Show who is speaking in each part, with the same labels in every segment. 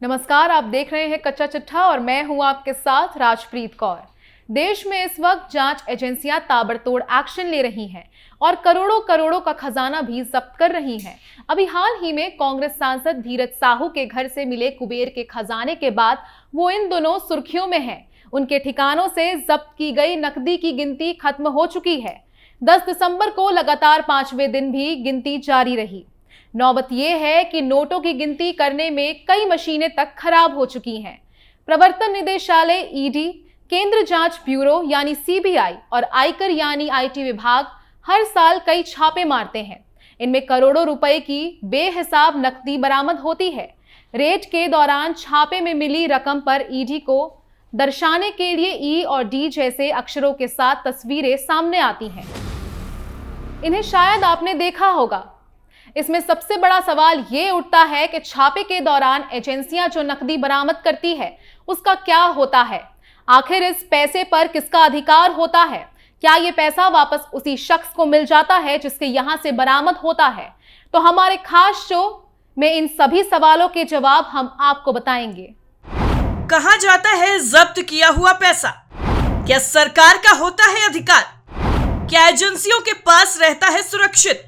Speaker 1: नमस्कार, आप देख रहे हैं कच्चा चिट्ठा और मैं हूं आपके साथ राजप्रीत कौर। देश में इस वक्त जांच एजेंसियां ताबड़तोड़ एक्शन ले रही हैं और करोड़ों करोड़ों का खजाना भी जब्त कर रही हैं। अभी हाल ही में कांग्रेस सांसद धीरज साहू के घर से मिले कुबेर के खजाने के बाद वो इन दोनों सुर्खियों में हैं। उनके ठिकानों से जब्त की गई नकदी की गिनती खत्म हो चुकी है। 10 दिसंबर को लगातार 5वें दिन भी गिनती जारी रही। नौबत यह है कि नोटों की गिनती करने में कई मशीनें तक खराब हो चुकी हैं। प्रवर्तन निदेशालय ईडी, केंद्र जांच ब्यूरो यानी सीबीआई और आयकर यानी आईटी विभाग हर साल कई छापे मारते हैं। इनमें करोड़ों रुपए की बेहिसाब नकदी बरामद होती है। रेड के दौरान छापे में मिली रकम पर ईडी को दर्शाने के लिए ई और डी जैसे अक्षरों के साथ तस्वीरें सामने आती हैं। इन्हें शायद आपने देखा होगा। इसमें सबसे बड़ा सवाल ये उठता है कि छापे के दौरान एजेंसियां जो नकदी बरामद करती है उसका क्या होता है। आखिर इस पैसे पर किसका अधिकार होता है? क्या ये पैसा वापस उसी शख्स को मिल जाता है जिसके यहां से बरामद होता है? तो हमारे खास शो में इन सभी सवालों के जवाब हम आपको बताएंगे।
Speaker 2: कहां जाता है जब्त किया हुआ पैसा? क्या सरकार का होता है अधिकार? क्या एजेंसियों के पास रहता है सुरक्षित?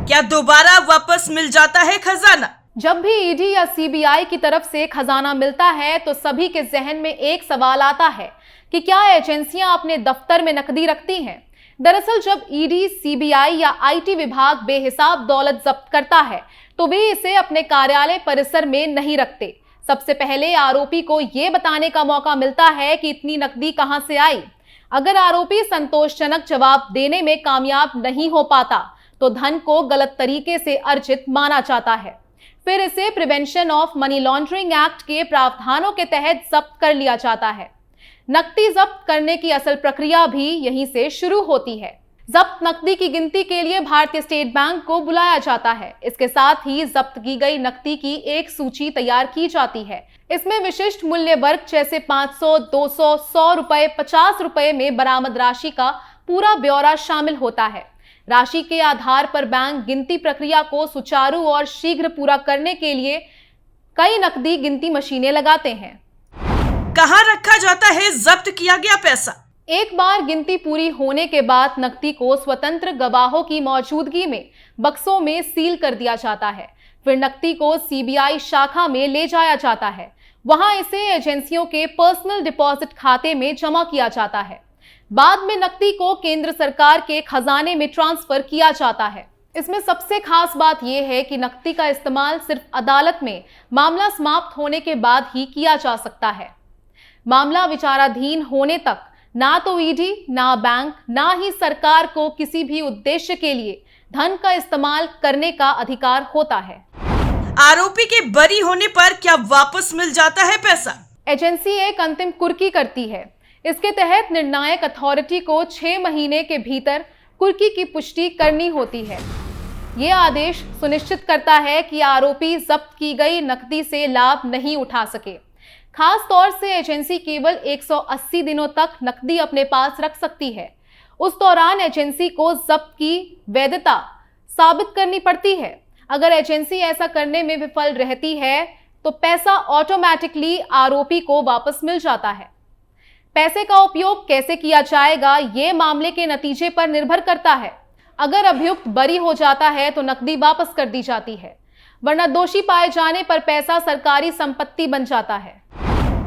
Speaker 2: क्या दोबारा वापस मिल जाता है खजाना?
Speaker 1: जब भी ईडी या सीबीआई की तरफ से खजाना मिलता है तो सभी के जहन में एक सवाल आता है कि क्या एजेंसियां अपने दफ्तर में नकदी रखती हैं? दरअसल जब ईडी, सीबीआई या आईटी विभाग बेहिसाब दौलत जब्त करता है तो वे इसे अपने कार्यालय परिसर में नहीं रखते। सबसे पहले आरोपी को ये बताने का मौका मिलता है कि इतनी नकदी कहां से आई। अगर आरोपी संतोषजनक जवाब देने में कामयाब नहीं हो पाता तो धन को गलत तरीके से अर्जित माना जाता है। फिर इसे prevention of money laundering act के प्रावधानों के तहत जब्त कर लिया जाता है। नकदी जब्त करने की असल प्रक्रिया भी यहीं से शुरू होती है। जब्त नकदी की गिनती के लिए भारतीय स्टेट बैंक को बुलाया जाता है। इसके साथ ही जब्त की गई नकदी की एक सूची तैयार की जाती है। इसमें विशिष्ट मूल्य वर्ग जैसे 500, 200, 100 रुपए, 50 रुपए में बरामद राशि का पूरा ब्यौरा शामिल होता है। राशि के आधार पर बैंक गिनती प्रक्रिया को सुचारू और शीघ्र पूरा करने के लिए कई नकदी गिनती मशीनें लगाते हैं।
Speaker 2: कहां रखा जाता है जब्त किया गया पैसा?
Speaker 1: एक बार गिनती पूरी होने के बाद नकदी को स्वतंत्र गवाहों की मौजूदगी में बक्सों में सील कर दिया जाता है। फिर नकदी को सीबीआई शाखा में ले जाया जाता है। वहां इसे एजेंसियों के पर्सनल डिपॉजिट खाते में जमा किया जाता है। बाद में नकदी को केंद्र सरकार के खजाने में ट्रांसफर किया जाता है। इसमें सबसे खास बात यह है कि नकदी का इस्तेमाल सिर्फ अदालत में मामला समाप्त होने के बाद ही किया जा सकता है। मामला विचाराधीन होने तक ना तो ईडी, ना बैंक, ना ही सरकार को किसी भी उद्देश्य के लिए धन का इस्तेमाल करने का अधिकार होता है।
Speaker 2: आरोपी के बरी होने पर क्या वापस मिल जाता है पैसा?
Speaker 1: एजेंसी एक अंतिम कुर्की करती है। इसके तहत निर्णायक अथॉरिटी को 6 महीने के भीतर कुर्की की पुष्टि करनी होती है। यह आदेश सुनिश्चित करता है कि आरोपी जब्त की गई नकदी से लाभ नहीं उठा सके। खास तौर से एजेंसी केवल 180 दिनों तक नकदी अपने पास रख सकती है। उस दौरान एजेंसी को जब्त की वैधता साबित करनी पड़ती है। अगर एजेंसी ऐसा करने में विफल रहती है तो पैसा ऑटोमेटिकली आरोपी को वापस मिल जाता है। पैसे का उपयोग कैसे किया जाएगा ये मामले के नतीजे पर निर्भर करता है। अगर अभियुक्त बरी हो जाता है तो नकदी वापस कर दी जाती है, वरना दोषी पाए जाने पर पैसा सरकारी संपत्ति बन जाता है।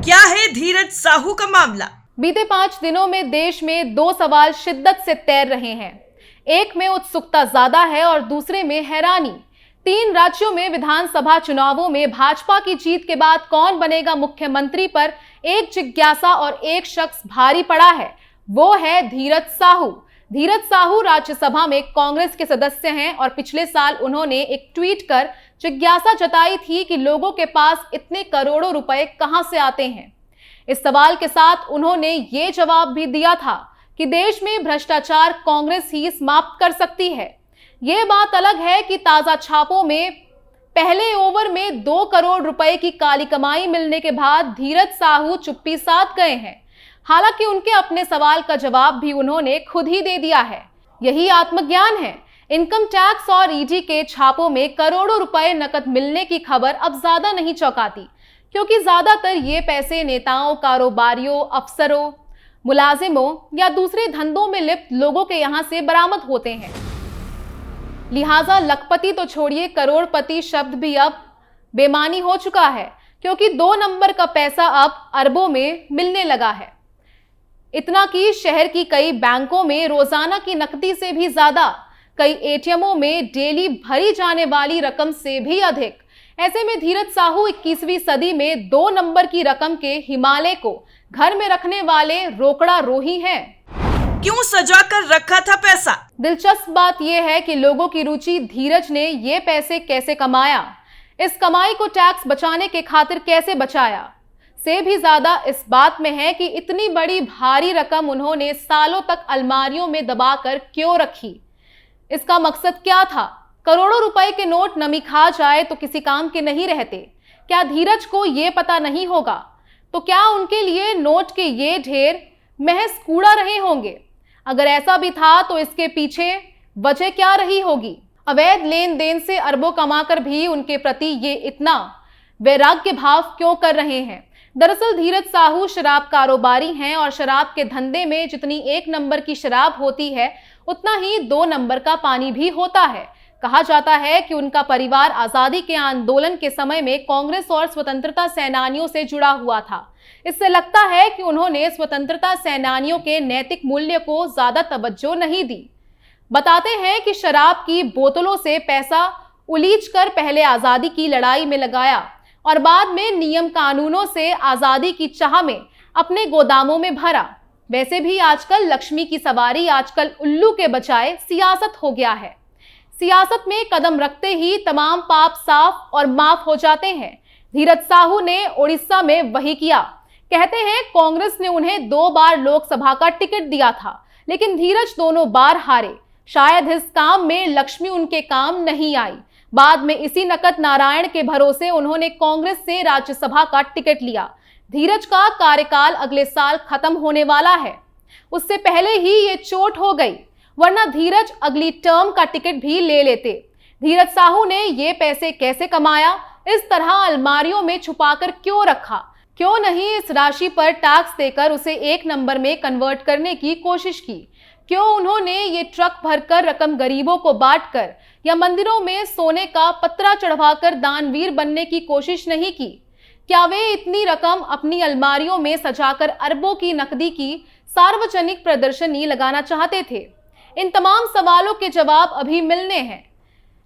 Speaker 2: क्या है धीरज साहू का मामला?
Speaker 1: बीते 5 दिनों में देश में 2 सवाल शिद्दत से तैर रहे हैं। एक में उत्सुकता ज्यादा है और दूसरे में हैरानी। 3 राज्यों में विधानसभा चुनावों में भाजपा की जीत के बाद कौन बनेगा मुख्यमंत्री पर एक जिज्ञासा और एक शख्स भारी पड़ा है। वो है धीरज साहू। धीरज साहू राज्यसभा में कांग्रेस के सदस्य हैं और पिछले साल उन्होंने एक ट्वीट कर जिज्ञासा जताई थी कि लोगों के पास इतने करोड़ों रुपए कहां से आते हैं। इस सवाल के साथ उन्होंने ये जवाब भी दिया था कि देश में भ्रष्टाचार कांग्रेस ही समाप्त कर सकती है। ये बात अलग है कि ताजा छापों में पहले ओवर में 2 करोड़ रुपए की काली कमाई मिलने के बाद धीरज साहू चुप्पी साध गए हैं। हालांकि उनके अपने सवाल का जवाब भी उन्होंने खुद ही दे दिया है। यही आत्मज्ञान है। इनकम टैक्स और ईडी के छापों में करोड़ों रुपए नकद मिलने की खबर अब ज्यादा नहीं चौंकाती, क्योंकि ज्यादातर ये पैसे नेताओं, कारोबारियों, अफसरों, मुलाजिमों या दूसरे धंधों में लिप्त लोगों के यहां से बरामद होते हैं। लिहाजा लखपति तो छोड़िए, करोड़पति शब्द भी अब बेमानी हो चुका है, क्योंकि 2 नंबर का पैसा अब अरबों में मिलने लगा है। इतना कि शहर की कई बैंकों में रोजाना की नकदी से भी ज्यादा, कई एटीएमों में डेली भरी जाने वाली रकम से भी अधिक। ऐसे में धीरज साहू 21वीं सदी में 2 नंबर की रकम के हिमालय को घर में रखने वाले रोकड़ा रोही हैं।
Speaker 2: क्यों सजा कर रखा था पैसा?
Speaker 1: दिलचस्प बात यह है कि लोगों की रुचि धीरज ने ये पैसे कैसे कमाया, इस कमाई को टैक्स बचाने के खातिर कैसे बचाया, से भी ज्यादा इस बात में है कि इतनी बड़ी भारी रकम उन्होंने सालों तक अलमारियों में दबाकर क्यों रखी। इसका मकसद क्या था? करोड़ों रुपए के नोट नमी खा जाए तो किसी काम के नहीं रहते। क्या धीरज को यह पता नहीं होगा? तो क्या उनके लिए नोट के ये ढेर महज कूड़ा रहे होंगे? अगर ऐसा भी था तो इसके पीछे वजह क्या रही होगी? अवैध लेन देन से अरबों कमाकर भी उनके प्रति ये इतना वैराग्य भाव क्यों कर रहे हैं? दरअसल धीरज साहू शराब कारोबारी हैं और शराब के धंधे में जितनी 1 नंबर की शराब होती है, उतना ही 2 नंबर का पानी भी होता है। कहा जाता है कि उनका परिवार आजादी के आंदोलन के समय में कांग्रेस और स्वतंत्रता सेनानियों से जुड़ा हुआ था। इससे लगता है कि उन्होंने स्वतंत्रता सेनानियों के नैतिक मूल्य को ज्यादा तवज्जो नहीं दी। बताते हैं कि शराब की बोतलों से पैसा उलीझकर पहले आजादी की लड़ाई में लगाया और बाद में नियम कानूनों से आजादी की चाह में अपने गोदामों में भरा। वैसे भी आजकल लक्ष्मी की सवारी आजकल उल्लू के बजाय सियासत हो गया है। सियासत में कदम रखते ही तमाम पाप साफ और माफ हो जाते हैं। धीरज साहू ने उड़ीसा में वही किया। कहते हैं कांग्रेस ने उन्हें 2 बार लोकसभा का टिकट दिया था, लेकिन धीरज दोनों बार हारे। शायद इस काम में लक्ष्मी उनके काम नहीं आई। बाद में इसी नकद नारायण के भरोसे उन्होंने कांग्रेस से राज्यसभा का टिकट लिया। धीरज का कार्यकाल अगले साल खत्म होने वाला है। उससे पहले ही ये चोट हो गई, वरना धीरज अगली टर्म का टिकट भी ले लेते। धीरज साहू ने ये पैसे कैसे कमाया? इस तरह अलमारियों में छुपाकर क्यों रखा? क्यों नहीं इस राशि पर टैक्स देकर उसे 1 नंबर में कन्वर्ट करने की कोशिश की? क्यों उन्होंने ये ट्रक भरकर रकम गरीबों को बांटकर या मंदिरों में सोने का पत्रा चढ़वाकर दानवीर बनने की कोशिश नहीं की? क्या वे इतनी रकम अपनी अलमारियों में सजाकर अरबों की नकदी की सार्वजनिक प्रदर्शनी लगाना चाहते थे? इन तमाम सवालों के जवाब अभी मिलने हैं,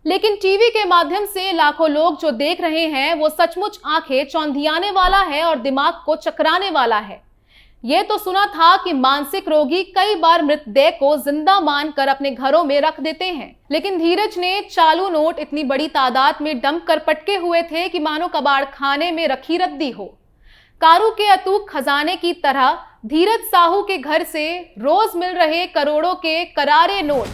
Speaker 1: लेकिन टीवी के माध्यम से लाखों लोग जो देख रहे हैं वो सचमुच आंखें चौंधियाने वाला है और दिमाग को चकराने वाला है। ये तो सुना था कि मानसिक रोगी कई बार मृतदेह को जिंदा मानकर अपने घरों में रख देते हैं, लेकिन धीरज ने चालू नोट इतनी बड़ी तादाद में डंप कर पटके हुए थे कि मानो कबाड़ खाने में रखी रद्दी हो। कारू के अतूक खजाने की तरह धीरज साहू के घर से रोज मिल रहे करोड़ों के करारे नोट,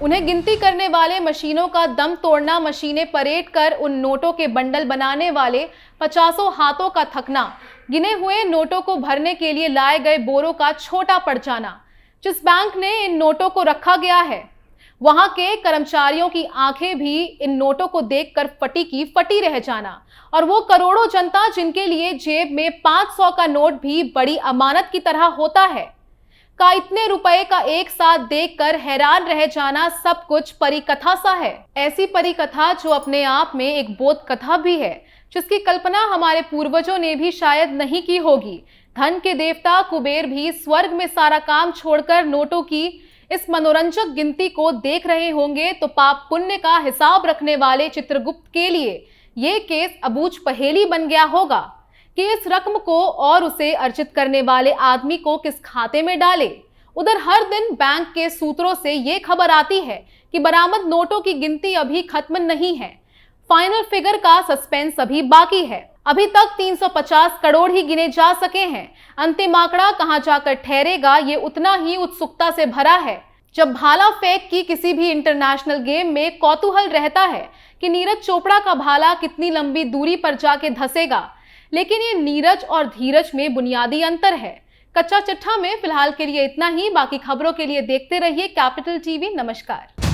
Speaker 1: उन्हें गिनती करने वाले मशीनों का दम तोड़ना, मशीनें परेड कर उन नोटों के बंडल बनाने वाले 50 हाथों का थकना, गिने हुए नोटों को भरने के लिए लाए गए बोरों का छोटा पड़ जाना। जिस बैंक ने इन नोटों को रखा गया है, वहां के कर्मचारियों की आंखें भी इन नोटों को देखकर फटी की फटी रह जाना, और वो करोड़ों जनता जिनके लिए जेब में 500 का नोट भी बड़ी अमानत की तरह होता है, का इतने रुपए का एक साथ देखकर हैरान रह जाना सब कुछ परिकथा सा है। ऐसी परिकथा जो अपने आप में एक बोध कथा भी है, जिसकी कल्पना हमारे पूर्वजों ने भी शायद नहीं की होगी। धन के देवता कुबेर भी स्वर्ग में सारा काम छोड़कर नोटों की इस मनोरंजक गिनती को देख रहे होंगे, तो पाप पुण्य का हिसाब रखने वाले चित्रगुप्त के लिए ये केस अबूझ पहेली बन गया होगा कि इस रकम को और उसे अर्जित करने वाले आदमी को किस खाते में डाले। उधर हर दिन बैंक के सूत्रों से ये खबर आती है कि बरामद नोटों की गिनती अभी खत्म नहीं है। फाइनल फिगर का सस्पेंस अभी बाकी है। अभी तक 350 करोड़ ही गिने जा सके हैं। अंतिम आंकड़ा कहां जाकर ठहरेगा, ये उतना ही उत्सुकता से भरा है। जब भाला फेंक की किसी भी इंटरनेशनल गेम में कौतूहल रहता है कि नीरज चोपड़ा का भाला कितनी लंबी दूरी पर जाके धंसेगा, लेकिन ये नीरज और धीरज में बुनियादी अंतर है। कच्चा चिट्ठा में फिलहाल के लिए इतना ही। बाकी खबरों के लिए देखते रहिए कैपिटल टीवी। नमस्कार।